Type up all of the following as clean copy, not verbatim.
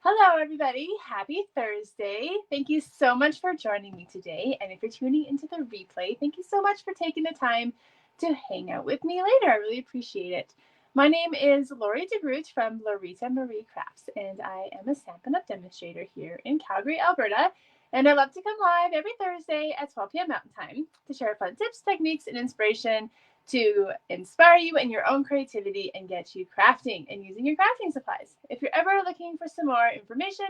Hello, everybody. Happy Thursday. Thank you so much for joining me today. And if you're tuning into the replay, thank you so much for taking the time to hang out with me later. I really appreciate it. My name is Lori DeGroot from Lorita Marie Crafts, and I am a Stampin' Up demonstrator here in Calgary, Alberta. And I love to come live every Thursday at 12 p.m. Mountain Time to share fun tips, techniques, and inspiration to inspire you in your own creativity and get you crafting and using your crafting supplies. If you're ever looking for some more information,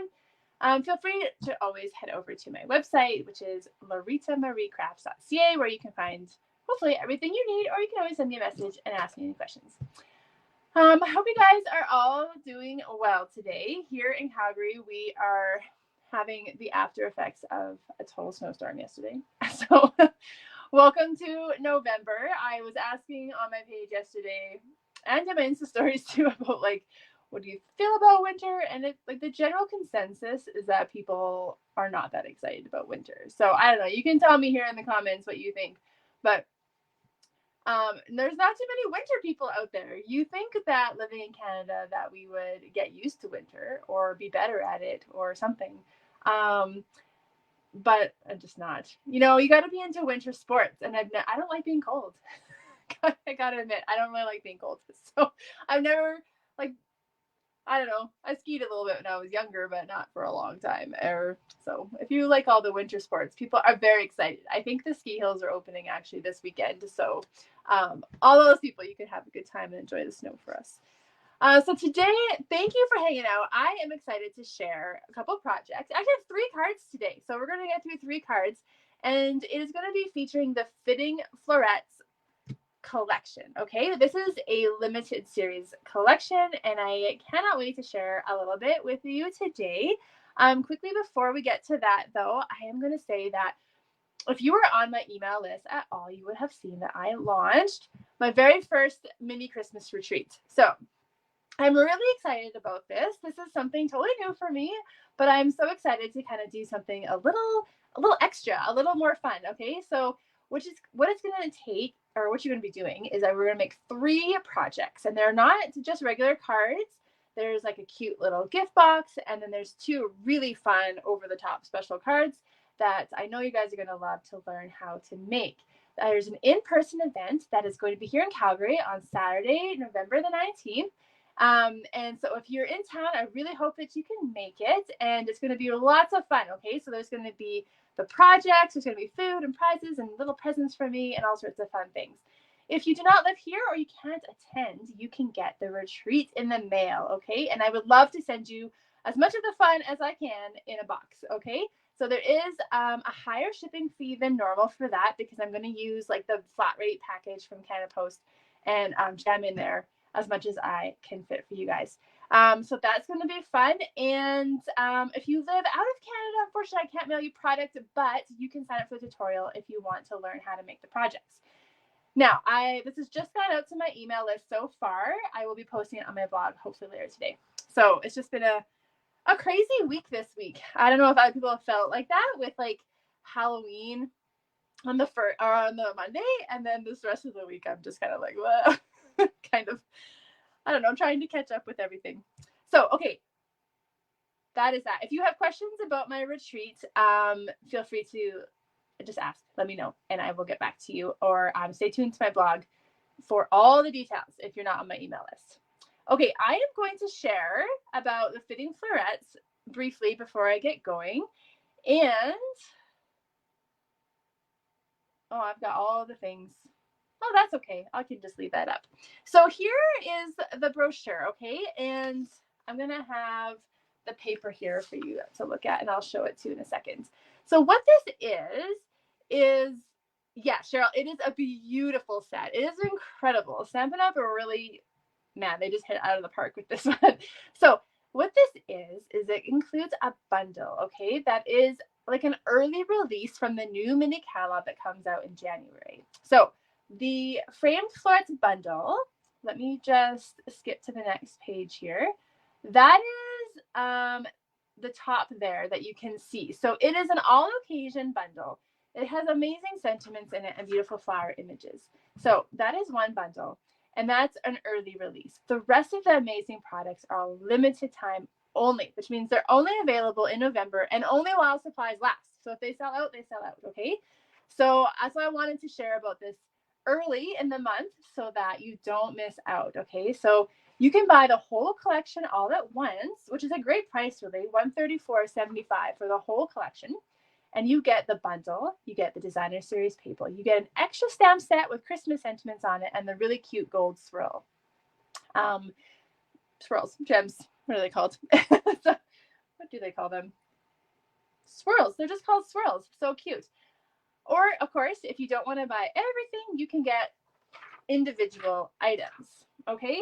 feel free to always head over to my website, which is loritamariecrafts.ca, where you can find hopefully everything you need, or you can always send me a message and ask me any questions. I hope you guys are all doing well today. Here in Calgary, we are having the after effects of a total snowstorm yesterday. So welcome to November. I was asking on my page yesterday and in my Insta stories too about what do you feel about winter? And it's like the general consensus is that people are not that excited about winter. So I don't know. You can tell me here in the comments what you think. But there's not too many winter people out there. You think that living in Canada that we would get used to winter or be better at it or something. But I'm just not. You got to be into winter sports, and I don't like being cold. I gotta admit, I don't really like being cold. So I've never I don't know. I skied a little bit when I was younger, but not for a long time. So if you like all the winter sports, people are very excited. I think the ski hills are opening actually this weekend. So all those people, you can have a good time and enjoy the snow for us. So today, thank you for hanging out. I am excited to share a couple projects. I actually have 3 cards today. So we're going to get through 3 cards. And it is going to be featuring the Fitting Florets collection. Okay, this is a limited series collection, and I cannot wait to share a little bit with you today. Quickly before we get to that, though, I am going to say that if you were on my email list at all, you would have seen that I launched my very first mini Christmas retreat. So I'm really excited about this. This is something totally new for me, but I'm so excited to kind of do something a little extra, a little more fun. Okay, so what it's going to take, or what you're going to be doing, is that we're going to make 3 projects, and they're not just regular cards. There's like a cute little gift box, and then there's 2 really fun over-the-top special cards that I know you guys are going to love to learn how to make. There's an in-person event that is going to be here in Calgary on Saturday, November the 19th. And so if you're in town, I really hope that you can make it, and it's going to be lots of fun. Okay, so there's going to be the projects, there's going to be food and prizes and little presents for me and all sorts of fun things. If you do not live here or you can't attend, you can get the retreat in the mail. Okay, and I would love to send you as much of the fun as I can in a box. Okay, so there is a higher shipping fee than normal for that, because I'm going to use like the flat rate package from Canada Post and jam in there as much as I can fit for you guys. So that's going to be fun. And if you live out of Canada, unfortunately, I can't mail you product, but you can sign up for the tutorial if you want to learn how to make the projects. Now, this has just gone out to my email list so far. I will be posting it on my blog hopefully later today. So it's just been a crazy week this week. I don't know if other people have felt like that with like Halloween on the Monday, and then this rest of the week I'm just kind of like, what? Kind of, I don't know, trying to catch up with everything. So, okay, that is that. If you have questions about my retreat, feel free to just ask, let me know, and I will get back to you, or stay tuned to my blog for all the details if you're not on my email list. Okay, I am going to share about the Fitting Florets briefly before I get going, and I've got all the things. Oh, that's okay. I can just leave that up. So here is the brochure, okay? And I'm going to have the paper here for you to look at, and I'll show it to you in a second. So what this is, yeah, Cheryl, it is a beautiful set. It is incredible. Stampin' Up are really, man, they just hit out of the park with this one. So what this is it includes a bundle, okay? That is like an early release from the new mini catalog that comes out in January. So the Framed Florets bundle, let me just skip to the next page here. That is the top there that you can see. So it is an all-occasion bundle. It has amazing sentiments in it and beautiful flower images. So that is one bundle, and that's an early release. The rest of the amazing products are limited time only, which means they're only available in November and only while supplies last. So if they sell out, they sell out, okay? So that's why I wanted to share about this early in the month so that you don't miss out, okay? So you can buy the whole collection all at once, which is a great price, really, $134.75 for the whole collection. And you get the bundle, you get the designer series paper, you get an extra stamp set with Christmas sentiments on it, and the really cute gold swirl. Swirls, gems, what are they called? So, what do they call them? Swirls. They're just called swirls. So cute. Or, of course, if you don't want to buy everything, you can get individual items. Okay?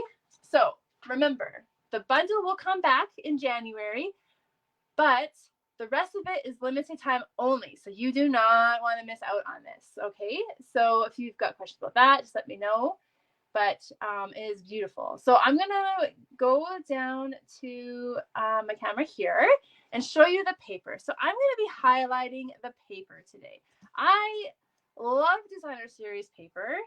So, remember, the bundle will come back in January, but the rest of it is limited time only. So, you do not want to miss out on this. Okay? So, if you've got questions about that, just let me know. But it is beautiful. So I'm going to go down to my camera here and show you the paper. So I'm going to be highlighting the paper today. I love designer series paper.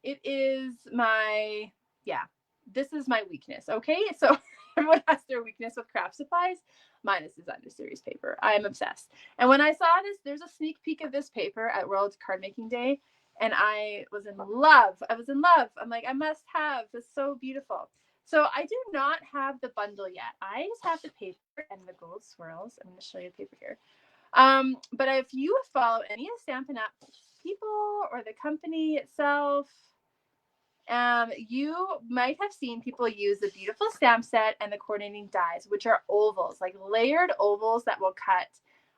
It is my, this is my weakness, okay? So everyone has their weakness with craft supplies. Mine is designer series paper. I am obsessed. And when I saw this, there's a sneak peek of this paper at World Card Making Day. And I was in love. I'm like, I must have. It's so beautiful. So I do not have the bundle yet. I just have the paper and the gold swirls. I'm going to show you the paper here. But if you follow any of Stampin' Up people or the company itself, you might have seen people use the beautiful stamp set and the coordinating dies, which are ovals, like layered ovals that will cut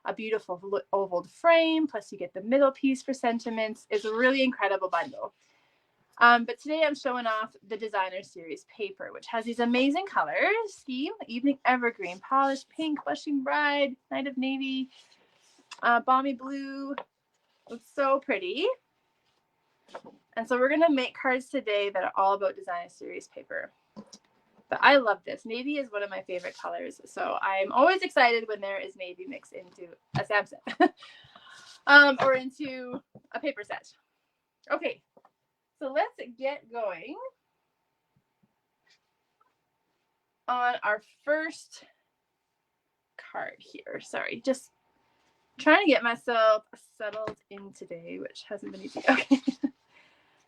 a beautiful ovaled frame, plus you get the middle piece for sentiments. It's a really incredible bundle. But today I'm showing off the designer series paper, which has these amazing colors scheme: evening evergreen, polished pink, blushing bride, night of navy, balmy blue. It's so pretty. And so we're going to make cards today that are all about designer series paper. But I love this. Navy is one of my favorite colors. So I'm always excited when there is navy mixed into a stamp set or into a paper set. Okay, so let's get going on our first card here. Sorry, just trying to get myself settled in today, which hasn't been easy. Okay.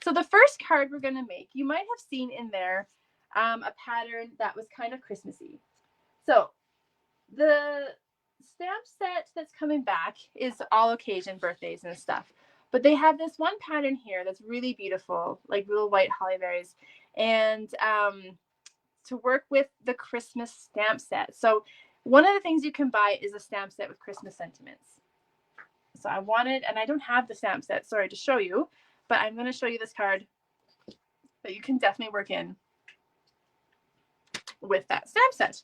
So the first card we're going to make, you might have seen in there a pattern that was kind of Christmassy. So the stamp set that's coming back is all occasion birthdays and stuff. But they have this one pattern here that's really beautiful, like little white holly berries. And to work with the Christmas stamp set. So one of the things you can buy is a stamp set with Christmas sentiments. So I wanted, and I don't have the stamp set, sorry, to show you, but I'm going to show you this card that you can definitely work in with that stamp set.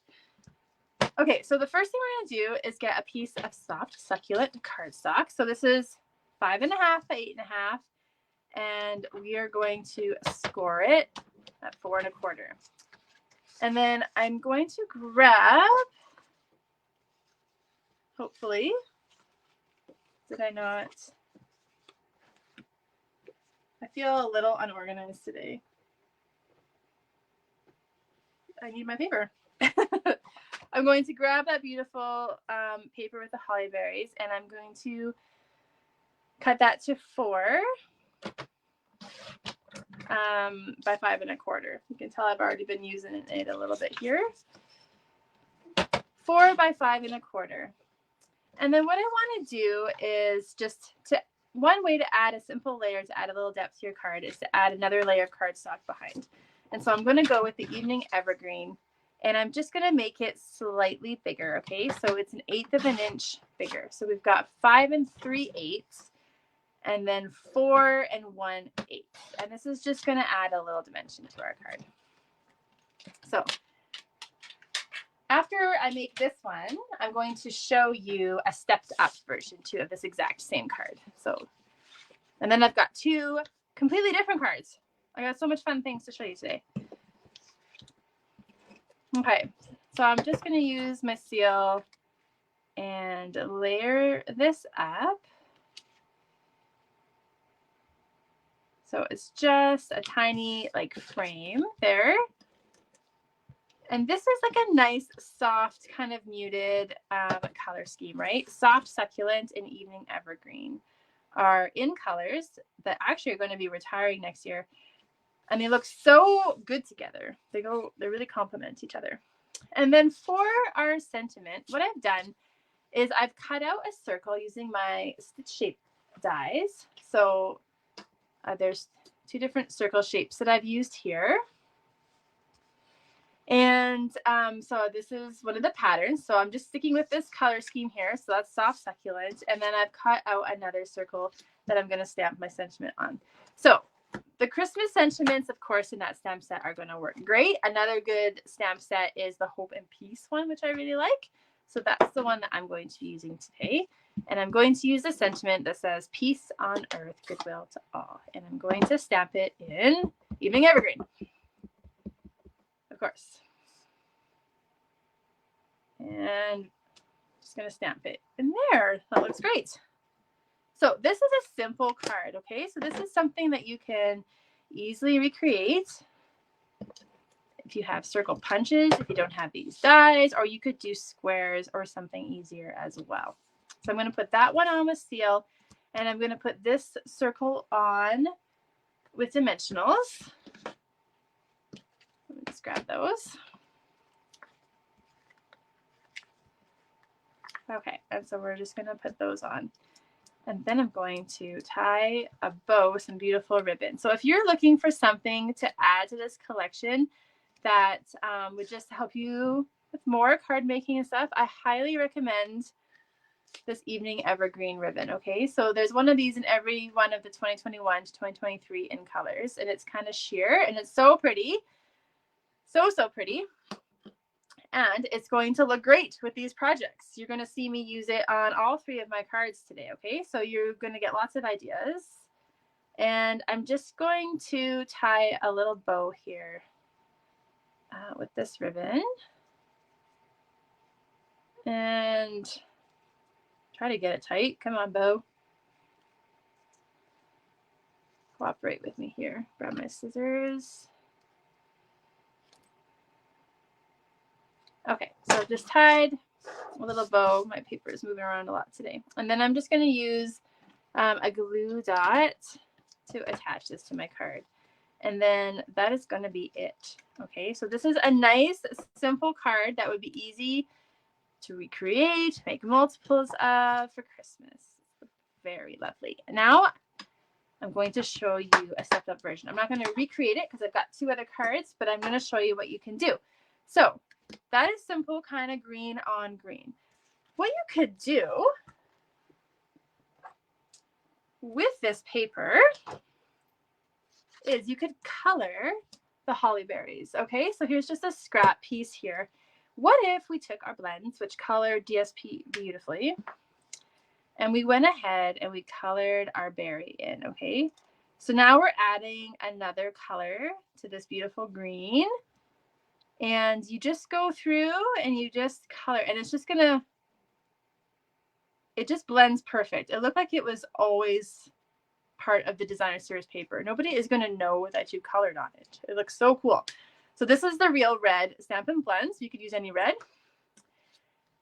Okay, so the first thing we're going to do is get a piece of soft succulent cardstock. So this is 5.5 by 8.5, and we are going to score it at 4 1/4. And then I'm going to grab, hopefully, did I not? I feel a little unorganized today. I need my paper. I'm going to grab that beautiful paper with the holly berries, and I'm going to cut that to 4 by 5 1/4. You can tell I've already been using it a little bit here. 4 by 5 1/4. And then what I want to do is one way to add a simple layer to add a little depth to your card is to add another layer of cardstock behind. And so I'm going to go with the evening evergreen, and I'm just going to make it slightly bigger, okay? So it's 1/8 of an inch bigger. So we've got 5 3/8, and then 4 1/8. And this is just going to add a little dimension to our card. So after I make this one, I'm going to show you a stepped up version too of this exact same card. So, and then I've got 2 completely different cards. I got so much fun things to show you today. Okay, so I'm just going to use my seal and layer this up. So it's just a tiny like frame there. And this is like a nice, soft, kind of muted color scheme, right? Soft Succulent and Evening Evergreen are in colors that actually are going to be retiring next year. And they look so good together. They really complement each other. And then for our sentiment, what I've done is I've cut out a circle using my stitch shape dies. So there's 2 different circle shapes that I've used here. And so this is one of the patterns. So I'm just sticking with this color scheme here. So that's Soft Succulent. And then I've cut out another circle that I'm going to stamp my sentiment on. So the Christmas sentiments, of course, in that stamp set are going to work great. Another good stamp set is the Hope and Peace one, which I really like. So that's the one that I'm going to be using today. And I'm going to use the sentiment that says peace on earth, goodwill to all. And I'm going to stamp it in Evening Evergreen, of course. And just going to stamp it in there. That looks great. So this is a simple card, okay? So this is something that you can easily recreate if you have circle punches, if you don't have these dies, or you could do squares or something easier as well. So I'm going to put that one on with seal, and I'm going to put this circle on with dimensionals. Let me just grab those. Okay, and so we're just going to put those on. And then I'm going to tie a bow, some beautiful ribbon. So if you're looking for something to add to this collection that would just help you with more card making and stuff, I highly recommend this Evening Evergreen ribbon, okay? So there's one of these in every one of the 2021 to 2023 in colors, and it's kind of sheer, and it's so pretty. So pretty. And it's going to look great with these projects. You're going to see me use it on all 3 of my cards today, okay? So you're going to get lots of ideas. And I'm just going to tie a little bow here with this ribbon. And try to get it tight. Come on, bow. Cooperate with me here. Grab my scissors. Okay, so I've just tied a little bow. My paper is moving around a lot today. And then I'm just going to use a glue dot to attach this to my card. And then that is going to be it. Okay, so this is a nice, simple card that would be easy to recreate, make multiples of for Christmas. Very lovely. Now I'm going to show you a stepped up version. I'm not going to recreate it because I've got 2 other cards, but I'm going to show you what you can do. So that is simple, kind of green on green. What you could do with this paper is you could color the holly berries. Okay, so here's just a scrap piece here. What if we took our blends, which color DSP beautifully, and we went ahead and we colored our berry in, okay? So now we're adding another color to this beautiful green. And you just go through and you just color, and it's just gonna, it just blends perfect. It looked like it was always part of the designer series paper. Nobody is gonna know that you colored on it. It looks so cool. So this is the real red Stampin' Blends. You could use any red.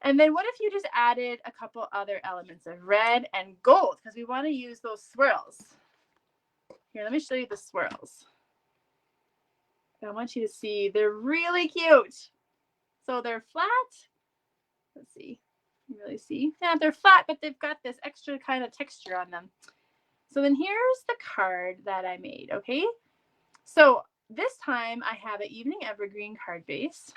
And then what if you just added a couple other elements of red and gold, because we want to use those swirls. Here, let me show you the swirls. I want you to see, they're really cute. So they're flat. Let's see, you really see? Yeah, they're flat, but they've got this extra kind of texture on them. So then here's the card that I made, okay? So this time I have an Evening Evergreen card base.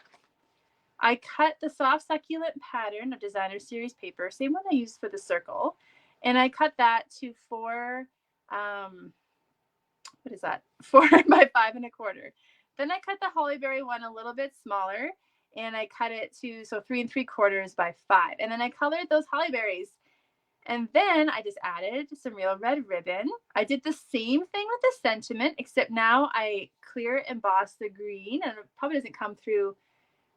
I cut the Soft Succulent pattern of designer series paper, same one I used for the circle, and I cut that to 4, what is that? 4 by 5 1/4. Then I cut the hollyberry one a little bit smaller, and I cut it to 3 3/4 by 5. And then I colored those hollyberries. And then I just added some real red ribbon. I did the same thing with the sentiment, except now I clear emboss the green, and it probably doesn't come through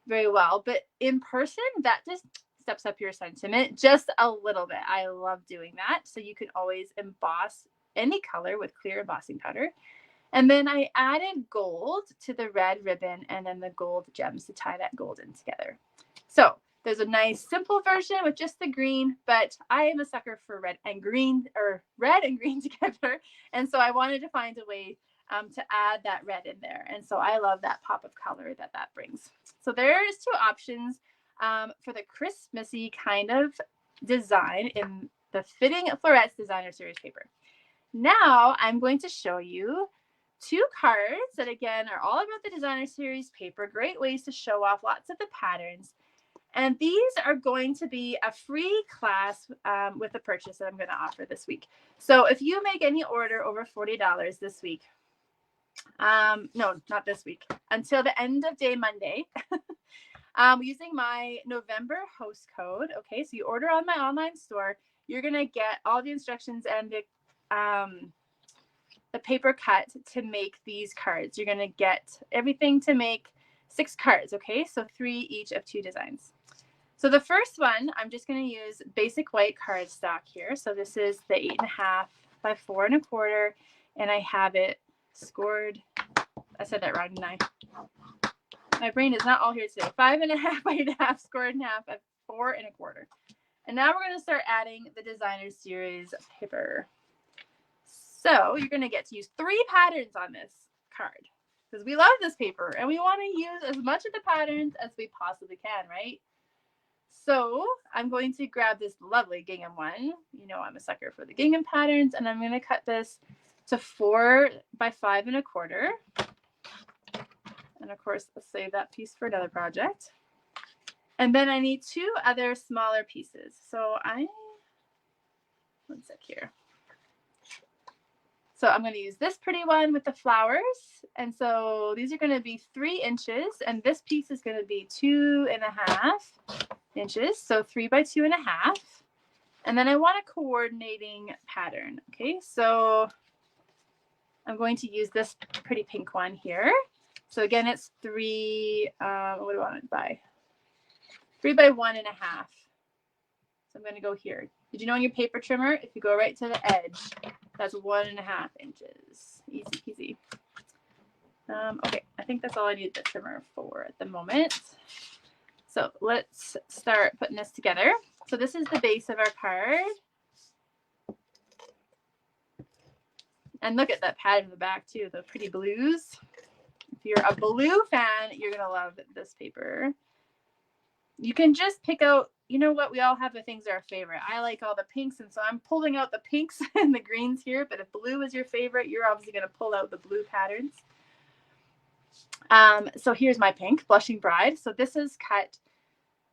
very well, but in person that just steps up your sentiment just a little bit. I love doing that. So you can always emboss any color with clear embossing powder. And then I added gold to the red ribbon and then the gold gems to tie that gold in together. So there's a nice simple version with just the green, but I am a sucker for red and green, or red and green together. And so I wanted to find a way to add that red in there. And so I love that pop of color that that brings. So there's two options for the Christmassy kind of design in the Fitting Florets Designer Series paper. Now I'm going to show you two cards that again are all about the Designer Series paper. Great ways to show off lots of the patterns. And these are going to be a free class with the purchase that I'm going to offer this week. So if you make any order over $40 this week, no, not this week, until the end of day Monday, using my November host code. Okay, so you order on my online store, you're going to get all the instructions and the paper cut to make these cards. You're going to get everything to make 6 cards. Okay, so 3 each of 2 designs. So the first one, I'm just going to use basic white cardstock here. So this is the 8.5 by 4 1/4, and I have it scored. I said that wrong, didn't I? My brain is not all here today. 5.5 by 8.5, scored in half at 4 1/4. And now we're going to start adding the Designer Series paper. So you're going to get to use 3 patterns on this card because we love this paper and we want to use as much of the patterns as we possibly can, right? So I'm going to grab this lovely gingham one. You know I'm a sucker for the gingham patterns, and I'm going to cut this to 4 by 5 1/4. And of course, let's save that piece for another project. And then I need 2 other smaller pieces. So one sec here. So I'm going to use this pretty one with the flowers. And so these are going to be 3 inches, and this piece is going to be 2.5 inches. So 3 by 2.5. And then I want a coordinating pattern. Okay, so I'm going to use this pretty pink one here. So again, it's 3, what do I want it by? 3 by 1.5. So I'm going to go here. Did you know on your paper trimmer, if you go right to the edge, that's 1.5 inches. Easy peasy. Okay, I think that's all I need the trimmer for at the moment. So let's start putting this together. So this is the base of our card. And look at that pattern in the back too, the pretty blues. If you're a blue fan, you're going to love this paper. You can just pick out, you know what, we all have the things that are our favorite. I like all the pinks, and so I'm pulling out the pinks and the greens here, but if blue is your favorite, you're obviously going to pull out the blue patterns. So here's my pink, Blushing Bride. So this is cut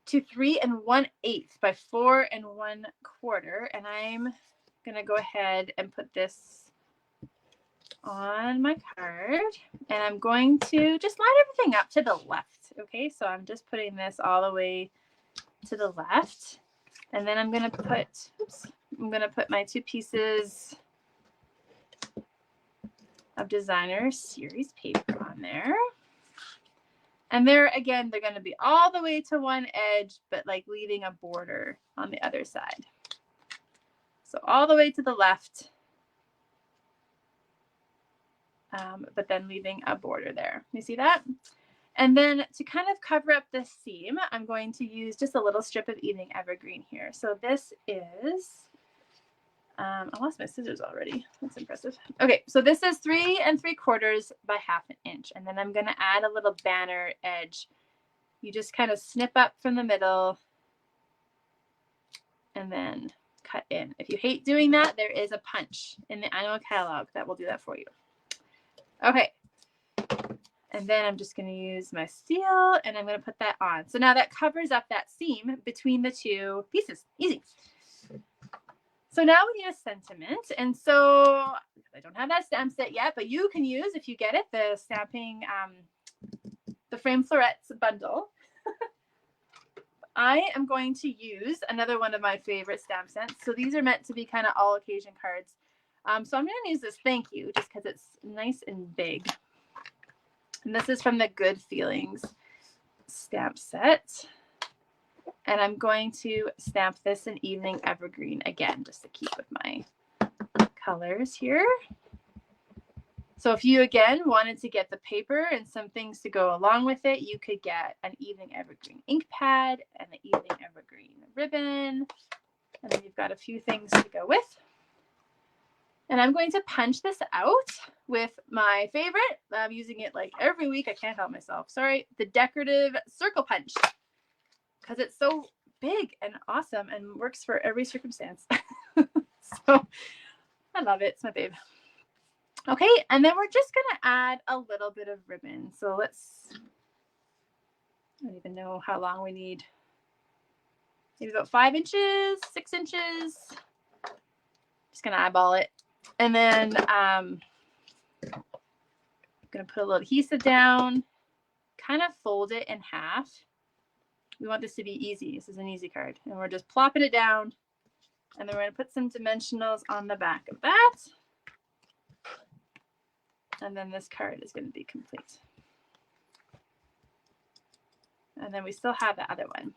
to 3 1/8 by 4 1/4, and I'm going to go ahead and put this on my card, and I'm going to just line everything up to the left. Okay, so I'm just putting this all the way to the left, and then I'm going to put my 2 pieces of Designer Series paper on there. And they're going to be all the way to one edge, but like leaving a border on the other side. So all the way to the left, but then leaving a border there. You see that? And then to kind of cover up this seam, I'm going to use just a little strip of Evening Evergreen here. So this is, I lost my scissors already. That's impressive. Okay, so this is 3 3/4 by 1/2 inch. And then I'm going to add a little banner edge. You just kind of snip up from the middle and then cut in. If you hate doing that, there is a punch in the annual catalog that will do that for you. Okay. And then I'm just going to use my steel, and I'm going to put that on. So now that covers up that seam between the 2 pieces. Easy. So now we need a sentiment. And so I don't have that stamp set yet, but you can use, if you get it, the stamping, the Frame Florets bundle. I am going to use another one of my favorite stamp sets. So these are meant to be kind of all occasion cards. So I'm going to use this Thank You just because it's nice and big. And this is from the Good Feelings stamp set. And I'm going to stamp this in Evening Evergreen again, just to keep with my colors here. So if you, again, wanted to get the paper and some things to go along with it, you could get an Evening Evergreen ink pad and the Evening Evergreen ribbon. And then you've got a few things to go with. And I'm going to punch this out with my favorite. I'm using it like every week. I can't help myself. Sorry. The decorative circle punch. Because it's so big and awesome and works for every circumstance. So I love it. It's my babe. Okay, and then we're just going to add a little bit of ribbon. So let's, I don't even know how long we need. Maybe about 5 inches, 6 inches. Just going to eyeball it. And then I'm going to put a little adhesive down, kind of fold it in half. We want this to be easy. This is an easy card. And we're just plopping it down. And then we're going to put some dimensionals on the back of that. And then this card is going to be complete. And then we still have the other one.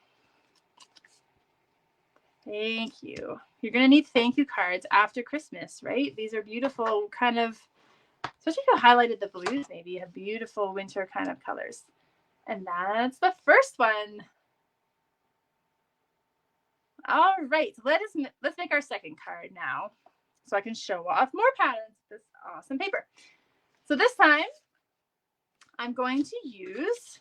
Thank you. You're going to need thank you cards after Christmas, right? These are beautiful kind of, especially if you highlighted the blues, maybe you have beautiful winter kind of colors. And that's the first one. All right, let's make our second card now so I can show off more patterns with this awesome paper. So this time I'm going to use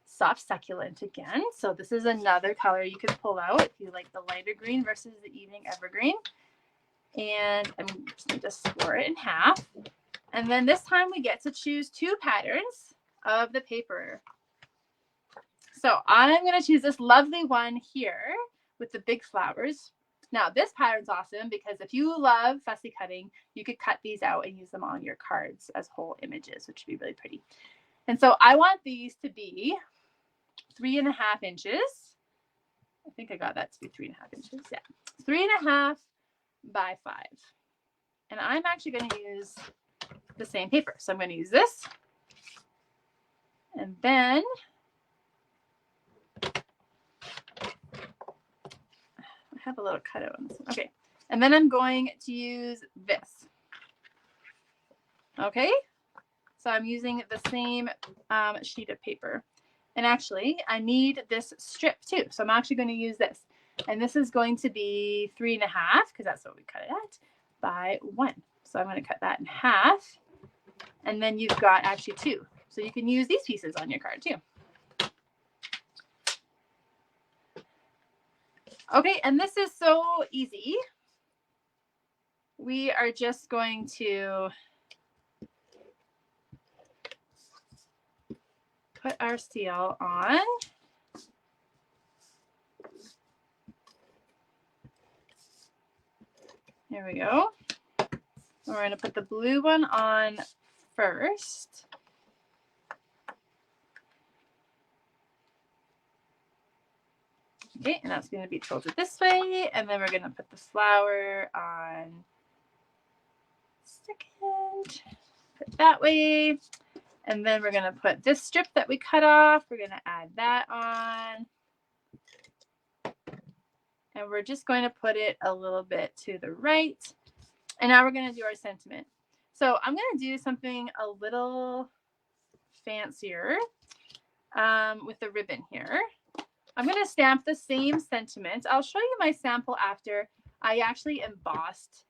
Soft Succulent again. So this is another color you can pull out if you like the lighter green versus the Evening Evergreen. And I'm just going to score it in half. And then this time we get to choose 2 patterns of the paper. So I'm going to choose this lovely one here with the big flowers. Now this pattern's awesome because if you love fussy cutting, you could cut these out and use them on your cards as whole images, which would be really pretty. And so I want these to be 3.5 inches. I think I got that to be 3.5 inches. Yeah, 3.5 by 5. And I'm actually going to use the same paper. So I'm going to use this. And then I have a little cutout on this one. Okay. And then I'm going to use this. Okay. So I'm using the same sheet of paper. And actually, I need this strip too. So I'm actually going to use this. And this is going to be 3.5, because that's what we cut it at, by 1. So I'm going to cut that in half. And then you've got actually 2. So you can use these pieces on your card too. Okay, and this is so easy. We are just going to put our seal on. There we go. We're going to put the blue one on first. Okay, and that's going to be tilted this way. And then we're going to put the flower on second. Put that way. And then we're going to put this strip that we cut off. We're going to add that on. And we're just going to put it a little bit to the right. And now we're going to do our sentiment. So I'm going to do something a little fancier with the ribbon here. I'm going to stamp the same sentiment. I'll show you my sample after. I actually embossed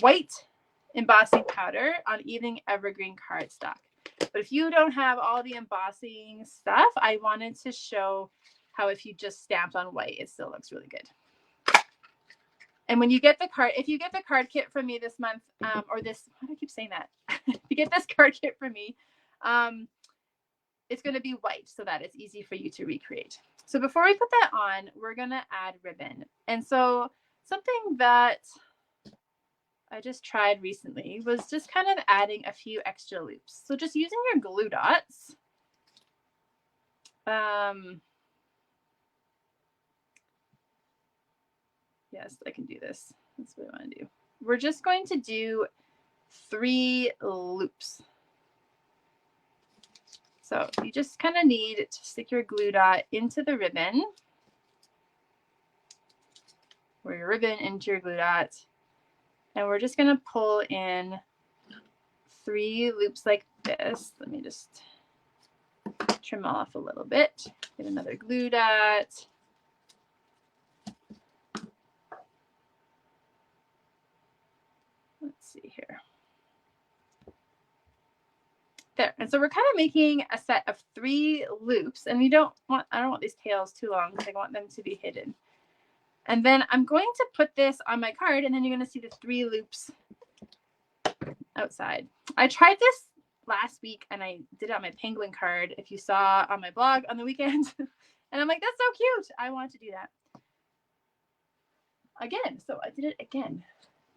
white embossing powder on Evening Evergreen cardstock. But if you don't have all the embossing stuff, I wanted to show how if you just stamped on white, it still looks really good. And when you get the card, if you get the card kit from me this month, or this, why do I keep saying that? If you get this card kit from me, it's going to be white so that it's easy for you to recreate. So before we put that on, we're going to add ribbon. And so something that I just tried recently was just kind of adding a few extra loops. So just using your glue dots. Yes, I can do this. That's what I want to do. We're just going to do 3 loops. So you just kind of need to stick your glue dot into the ribbon, or your ribbon into your glue dot. And we're just going to pull in 3 loops like this. Let me just trim off a little bit. Get another glue dot. Let's see here. There. And so we're kind of making a set of 3 loops, and I don't want these tails too long because I want them to be hidden. And then I'm going to put this on my card, and then you're going to see the 3 loops outside. I tried this last week, and I did it on my penguin card, if you saw on my blog on the weekend. And I'm like, that's so cute. I want to do that again. So I did it again.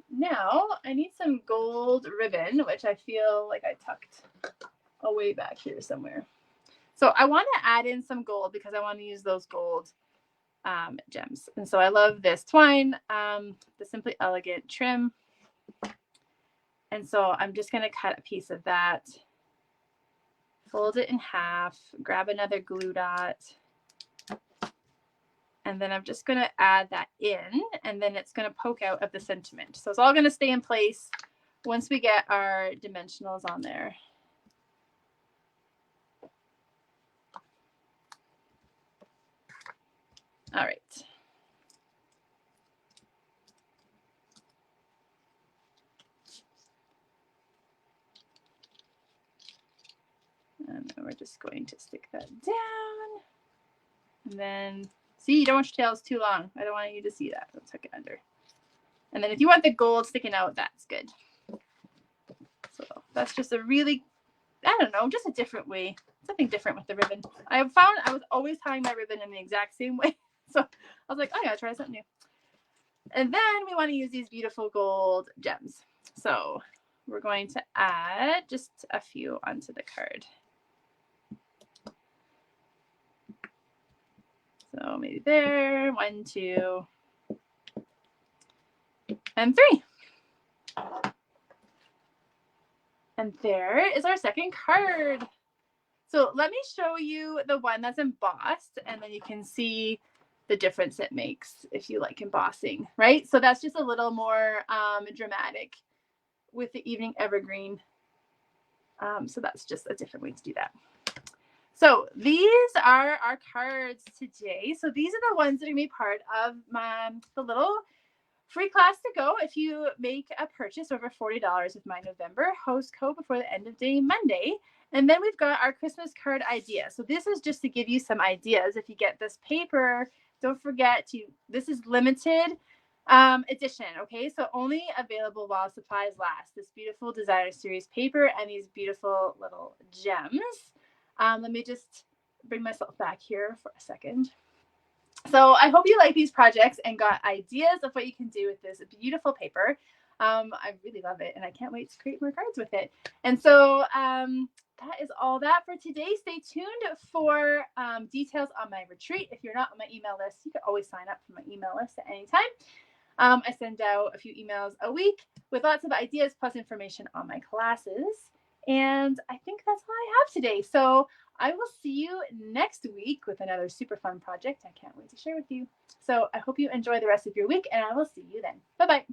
Now I need some gold ribbon, which I feel like I tucked away back here somewhere. So I want to add in some gold because I want to use those gold gems. And so I love this twine, the Simply Elegant trim. And so I'm just going to cut a piece of that, fold it in half, grab another glue dot, and then I'm just going to add that in, and then it's going to poke out of the sentiment. So it's all going to stay in place once we get our dimensionals on there. All right. And then we're just going to stick that down. And then, see, you don't want your tails too long. I don't want you to see that. Let's tuck it under. And then if you want the gold sticking out, that's good. So that's just a really, I don't know, just a different way. Something different with the ribbon. I have found I was always tying my ribbon in the exact same way. So I was like, I gotta try something new. And then we want to use these beautiful gold gems. So we're going to add just a few onto the card. So maybe there, 1, 2, and 3. And there is our second card. So let me show you the one that's embossed, and then you can see the difference it makes if you like embossing, right? So that's just a little more dramatic with the Evening Evergreen. So that's just a different way to do that. So these are our cards today. So these are the ones that are going to be part of the little free class to go if you make a purchase over $40 with My November host code before the end of day Monday. And then we've got our Christmas card idea. So this is just to give you some ideas. If you get this paper, don't forget this is limited edition, okay? So only available while supplies last. This beautiful designer series paper and these beautiful little gems. Let me just bring myself back here for a second. So I hope you like these projects and got ideas of what you can do with this beautiful paper. I really love it, and I can't wait to create more cards with it. And so that is all that for today. Stay tuned for details on my retreat. If you're not on my email list, you can always sign up for my email list at any time. I send out a few emails a week with lots of ideas plus information on my classes. And I think that's all I have today. So I will see you next week with another super fun project I can't wait to share with you. So I hope you enjoy the rest of your week, and I will see you then. Bye-bye.